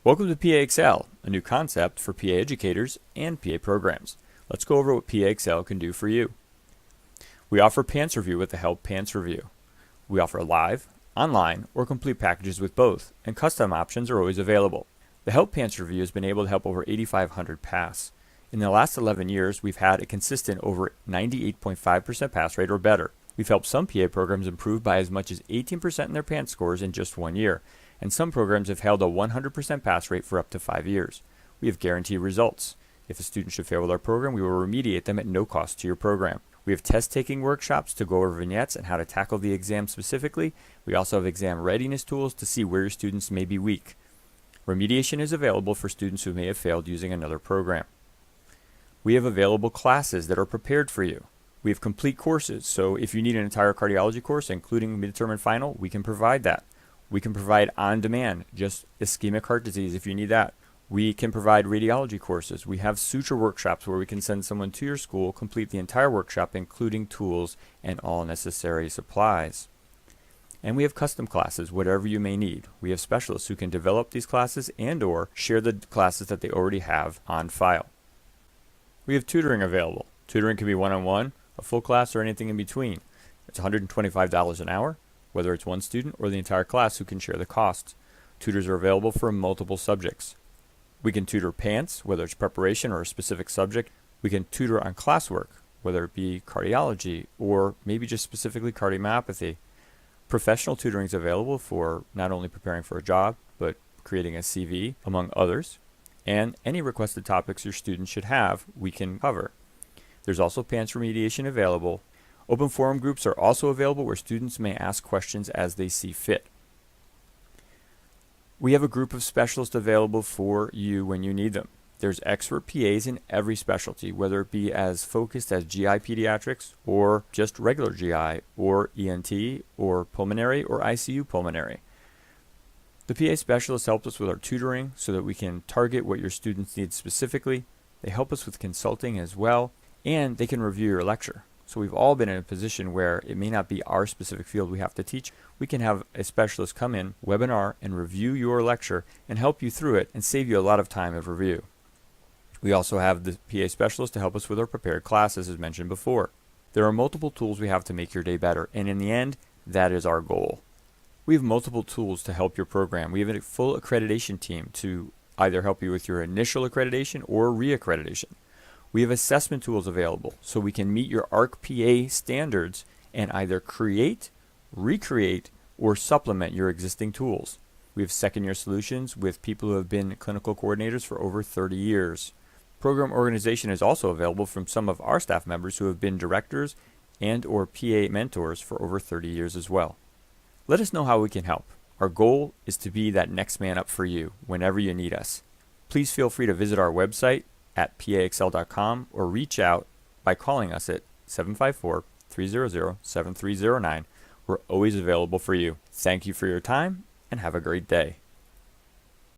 Welcome to PAExcel, a new concept for PA educators and PA programs. Let's go over what PAExcel can do for you. We offer Pants Review with the Help Pants Review. We offer live, online, or complete packages with both, and custom options are always available. The Help Pants Review has been able to help over 8,500 pass. In the last 11 years, we've had a consistent over 98.5% pass rate or better. We've helped some PA programs improve by as much as 18% in their PANCE scores in just 1 year, and some programs have held a 100% pass rate for up to 5 years. We have guaranteed results. If a student should fail with our program, we will remediate them at no cost to your program. We have test-taking workshops to go over vignettes and how to tackle the exam specifically. We also have exam readiness tools to see where your students may be weak. Remediation is available for students who may have failed using another program. We have available classes that are prepared for you. We have complete courses, so if you need an entire cardiology course, including midterm and final, we can provide that. We can provide on-demand, just ischemic heart disease if you need that. We can provide radiology courses. We have suture workshops where we can send someone to your school, complete the entire workshop, including tools and all necessary supplies. And we have custom classes, whatever you may need. We have specialists who can develop these classes and/or share the classes that they already have on file. We have tutoring available. Tutoring can be one-on-one, a full class, or anything in between. It's $125 an hour, whether it's one student or the entire class who can share the costs. Tutors are available for multiple subjects. We can tutor PANCE, whether it's preparation or a specific subject. We can tutor on classwork, whether it be cardiology or maybe just specifically cardiomyopathy. Professional tutoring is available for not only preparing for a job, but creating a CV, among others. And any requested topics your students should have, we can cover. There's also PANCE remediation available. Open forum groups are also available where students may ask questions as they see fit. We have a group of specialists available for you when you need them. There's expert PAs in every specialty, whether it be as focused as GI pediatrics or just regular GI or ENT or pulmonary or ICU pulmonary. The PA specialist helps us with our tutoring so that we can target what your students need specifically. They help us with consulting as well, and they can review your lecture. So we've all been in a position where it may not be our specific field we have to teach. We can have a specialist come in, webinar, and review your lecture and help you through it and save you a lot of time of review. We also have the PA specialist to help us with our prepared classes as mentioned before. There are multiple tools we have to make your day better, and in the end, that is our goal. We have multiple tools to help your program. We have a full accreditation team to either help you with your initial accreditation or reaccreditation. We have assessment tools available so we can meet your ARC PA standards and either create, recreate, or supplement your existing tools. We have second-year solutions with people who have been clinical coordinators for over 30 years. Program organization is also available from some of our staff members who have been directors and/or PA mentors for over 30 years as well. Let us know how we can help. Our goal is to be that next man up for you whenever you need us. Please feel free to visit our website at PAExcel.com or reach out by calling us at 754-300-7309. We're always available for you. Thank you for your time and have a great day.